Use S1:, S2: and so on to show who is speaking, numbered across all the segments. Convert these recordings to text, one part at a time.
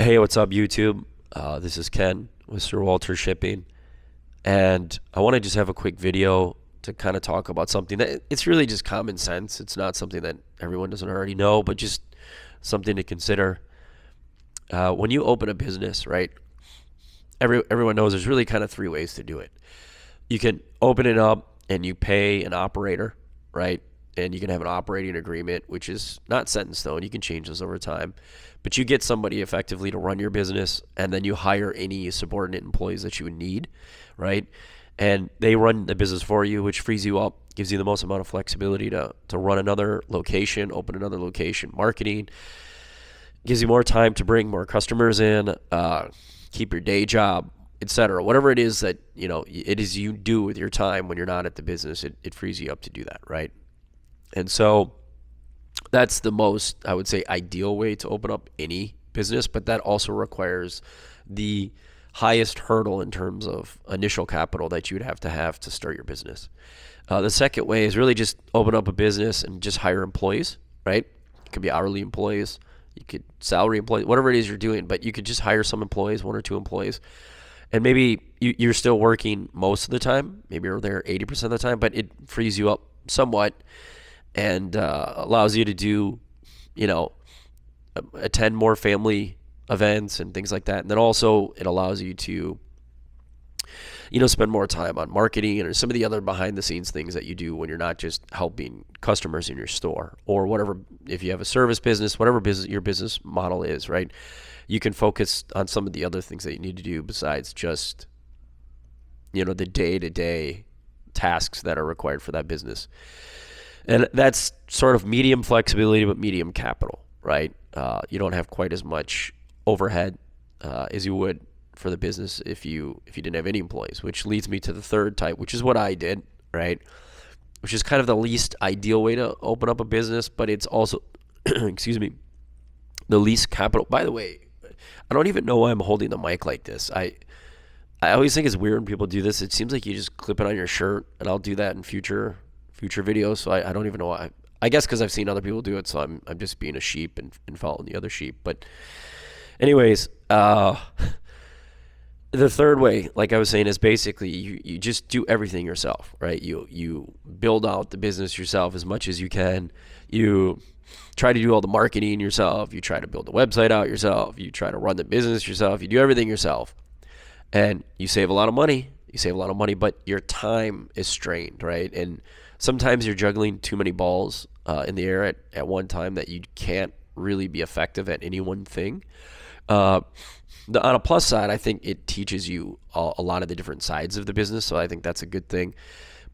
S1: Hey, what's up, YouTube? This is Ken with Sir Walter Shipping, and I want to just have a quick video to kind of talk about something that it's really just common sense. It's not something that everyone doesn't already know, but just something to consider. When you open a business, right? Everyone knows there's really kind of three ways to do it. You can open it up and you pay an operator, right? And you can have an operating agreement, which is not set in stone. You can change this over time. But you get somebody effectively to run your business, and then you hire any subordinate employees that you would need, right? And they run the business for you, which frees you up, gives you the most amount of flexibility to run another location, open another location, marketing, gives you more time to bring more customers in, keep your day job, etc. Whatever it is that it is you do with your time when you're not at the business, it frees you up to do that, right? And so that's the most, I would say, ideal way to open up any business, but that also requires the highest hurdle in terms of initial capital that you would have to start your business. The second way is really just open up a business and just hire employees, right? It could be hourly employees, you could salary employees, whatever it is you're doing, but you could just hire some employees, one or two employees, and maybe you're still working most of the time, maybe you're there 80% of the time, but it frees you up somewhat and allows you to do, attend more family events and things like that. And then also it allows you to, spend more time on marketing or some of the other behind the scenes things that you do when you're not just helping customers in your store or whatever. If you have a service business, whatever business your business model is, right? You can focus on some of the other things that you need to do besides just, the day-to-day tasks that are required for that business. And that's sort of medium flexibility, but medium capital, right? You don't have quite as much overhead as you would for the business if you didn't have any employees, which leads me to the third type, which is what I did, right? Which is kind of the least ideal way to open up a business, but it's also, excuse me, the least capital. By the way, I don't even know why I'm holding the mic like this. I always think it's weird when people do this. It seems like you just clip it on your shirt, and I'll do that in future videos. So I don't even know why. I guess because I've seen other people do it, so I'm just being a sheep and following the other sheep. But anyways, the third way, like I was saying, is basically you just do everything yourself, right? You build out the business yourself as much as you can. You try to do all the marketing yourself. You try to build the website out yourself. You try to run the business yourself. You do everything yourself, and you save a lot of money. But your time is strained, right? And sometimes you're juggling too many balls in the air at one time that you can't really be effective at any one thing. On a plus side, I think it teaches you a lot of the different sides of the business, so I think that's a good thing.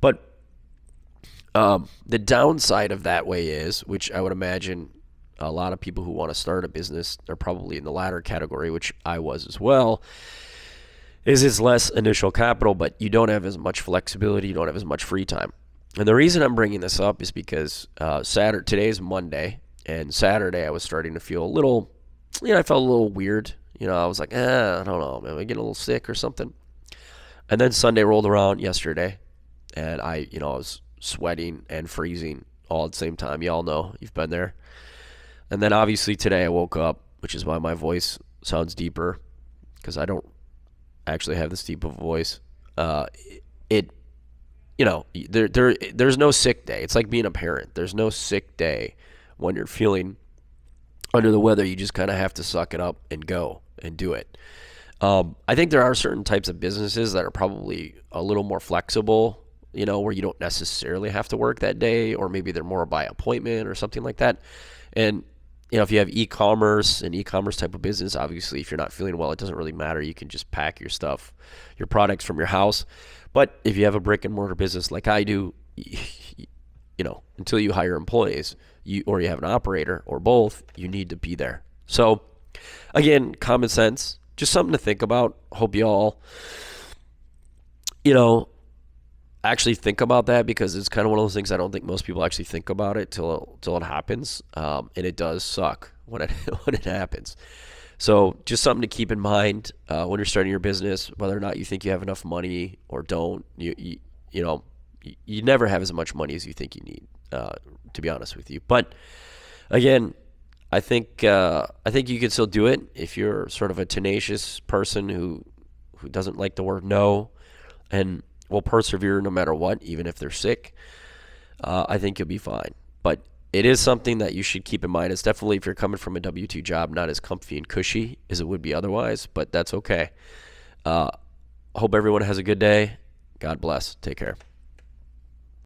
S1: But the downside of that way is, which I would imagine a lot of people who want to start a business are probably in the latter category, which I was as well, is it's less initial capital, but you don't have as much flexibility, you don't have as much free time. And the reason I'm bringing this up is because today is Monday, and Saturday I was starting to feel a little, I felt a little weird. I was like, I don't know, man, am I getting a little sick or something? And then Sunday rolled around yesterday, and I was sweating and freezing all at the same time. You all know, you've been there. And then obviously today I woke up, which is why my voice sounds deeper, because I don't actually have this deep of a voice. There's no sick day. It's like being a parent. There's no sick day when you're feeling under the weather. You just kind of have to suck it up and go and do it. I think there are certain types of businesses that are probably a little more flexible, where you don't necessarily have to work that day, or maybe they're more by appointment or something like that. And if you have e-commerce type of business, obviously if you're not feeling well, it doesn't really matter. You can just pack your stuff, your products from your house. But if you have a brick and mortar business like I do, until you hire employees, or you have an operator or both, you need to be there. So again, common sense, just something to think about. Hope you all, actually think about that, because it's kind of one of those things I don't think most people actually think about it till it happens, and it does suck when it happens. So just something to keep in mind when you're starting your business, whether or not you think you have enough money or don't. You never have as much money as you think you need, to be honest with you. But again, I think you could still do it if you're sort of a tenacious person who doesn't like the word no and will persevere no matter what, even if they're sick. I think you'll be fine. But it is something that you should keep in mind. It's definitely, if you're coming from a W-2 job, not as comfy and cushy as it would be otherwise, but that's okay. Hope everyone has a good day. God bless. Take care.